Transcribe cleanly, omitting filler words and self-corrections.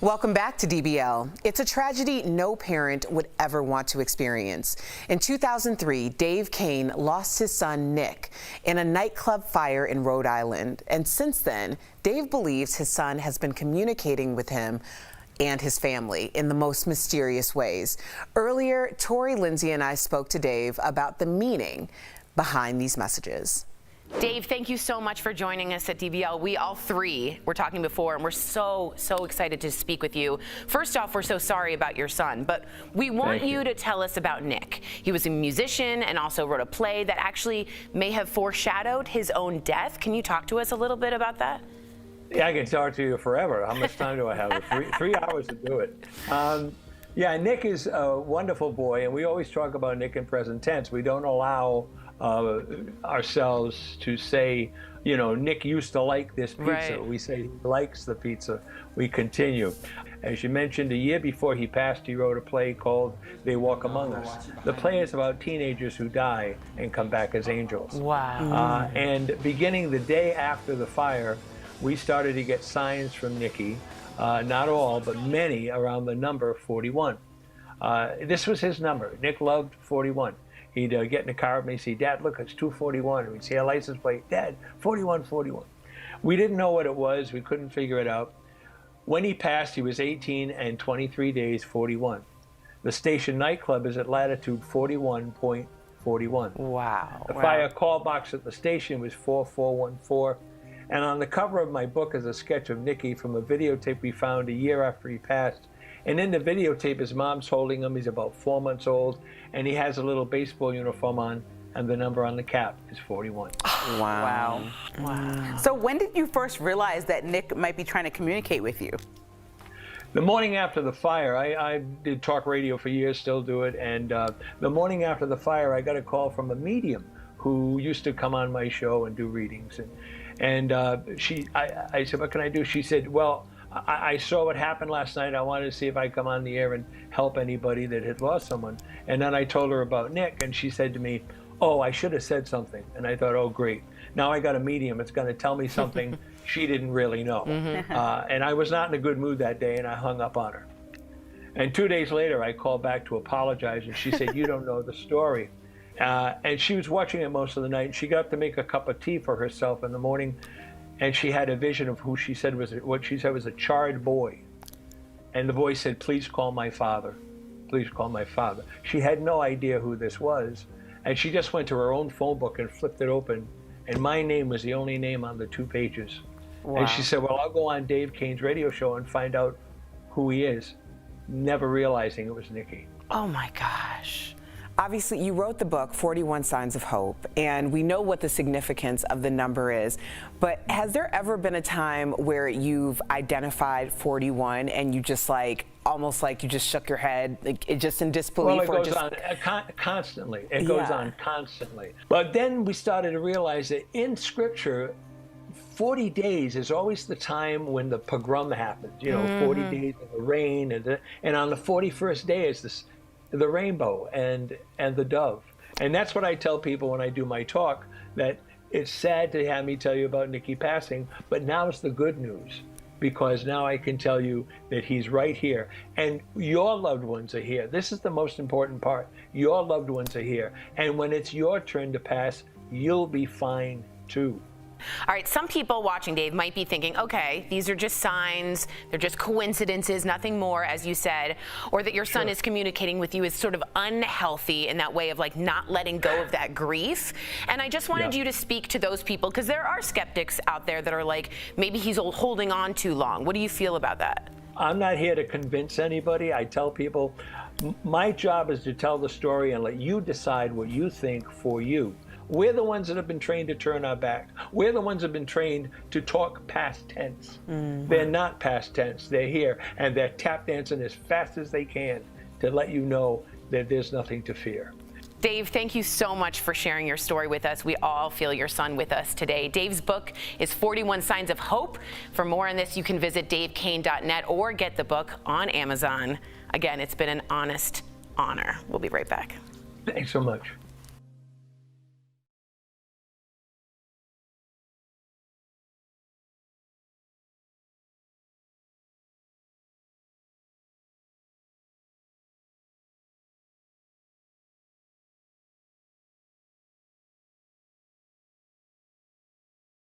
Welcome back to DBL. It's a tragedy no parent would ever want to experience. In 2003, Dave Kane lost his son, Nick, in a nightclub fire in Rhode Island. And since then, Dave believes his son has been communicating with him and his family in the most mysterious ways. Earlier, Tori, Lindsay, and I spoke to Dave about the meaning behind these messages. Dave, thank you so much for joining us at DBL. We all three were talking before, and we're so excited to speak with you. First off, we're so sorry about your son, but we want you to tell us about Nick. He was a musician and also wrote a play that actually may have foreshadowed his own death. Can you talk to us a little bit about that? Yeah, I can talk to you forever. How much time do I have? Three hours to do it. Yeah, Nick is a wonderful boy, and we always talk about Nick in present tense. We don't allow ourselves to say, you know, Nick used to like this pizza. Right. We say he likes the pizza. We continue. As you mentioned, a year before he passed, he wrote a play called They Walk Among Us. The play is about teenagers who die and come back as angels. Wow. And beginning the day after the fire, we started to get signs from Nicky, not all, but many, around the number 41. This was his number. Nick loved 41. He'd get in the car with me and say, "Dad, look, it's 241. And we'd see a license plate. "Dad, 41, 41. We didn't know what it was. We couldn't figure it out. When he passed, he was 18 and 23 days, 41. The station nightclub is at latitude 41.41. Wow. The fire call box at the station was 4414. And on the cover of my book is a sketch of Nicky from a videotape we found a year after he passed. And in the videotape, his mom's holding him. He's about 4 months old, and he has a little baseball uniform on, and the number on the cap is 41. Wow. So when did you first realize that Nick might be trying to communicate with you? The morning after the fire, I did talk radio for years, still do it, and the morning after the fire, I got a call from a medium who used to come on my show and do readings. And I said, "What can I do?" She said, "Well, I saw what happened last night. I wanted to see if I could come on the air and help anybody that had lost someone." And then I told her about Nick, and she said to me, "Oh, I should have said something." And I thought, "Oh, great. Now I got a medium. It's going to tell me something she didn't really know." And I was not in a good mood that day, and I hung up on her. And 2 days later, I called back to apologize, and she said, "You don't know the story." And she was watching it most of the night, and she got up to make a cup of tea for herself in the morning. And she had a vision of who she said was, what she said was a charred boy. And the boy said, "Please call my father. Please call my father." She had no idea who this was. And she just went to her own phone book and flipped it open. And my name was the only name on the 2 pages. Wow. And she said, "Well, I'll go on Dave Kane's radio show and find out who he is," never realizing it was Nicky. Oh my gosh. Obviously, you wrote the book, 41 Signs of Hope, and we know what the significance of the number is. But has there ever been a time where you've identified 41 and you just almost like you just shook your head, like it just in disbelief? Well, it goes on constantly. It goes on constantly. But then we started to realize that in Scripture, 40 days is always the time when the pogrom happens. You know, 40 days of the rain, and on the 41st day is the rainbow and the dove. And that's what I tell people when I do my talk, that it's sad to have me tell you about Nicky passing, but now's the good news, because now I can tell you that he's right here, and your loved ones are here. This is the most important part. Your loved ones are here, and when it's your turn to pass, you'll be fine too. All right, some people watching, Dave, might be thinking, okay, these are just signs, they're just coincidences, nothing more, as you said, or that your son is communicating with you is sort of unhealthy in that way of like not letting go of that grief. And I just wanted you to speak to those people, because there are skeptics out there that are like, maybe he's holding on too long. What do you feel about that? I'm not here to convince anybody. I tell people, my job is to tell the story and let you decide what you think for you. We're the ones that have been trained to turn our back. We're the ones that have been trained to talk past tense. They're not past tense. They're here, and they're tap dancing as fast as they can to let you know that there's nothing to fear. Dave, thank you so much for sharing your story with us. We all feel your son with us today. Dave's book is 41 Signs of Hope. For more on this, you can visit davekane.net or get the book on Amazon. Again, it's been an honest honor. We'll be right back. Thanks so much.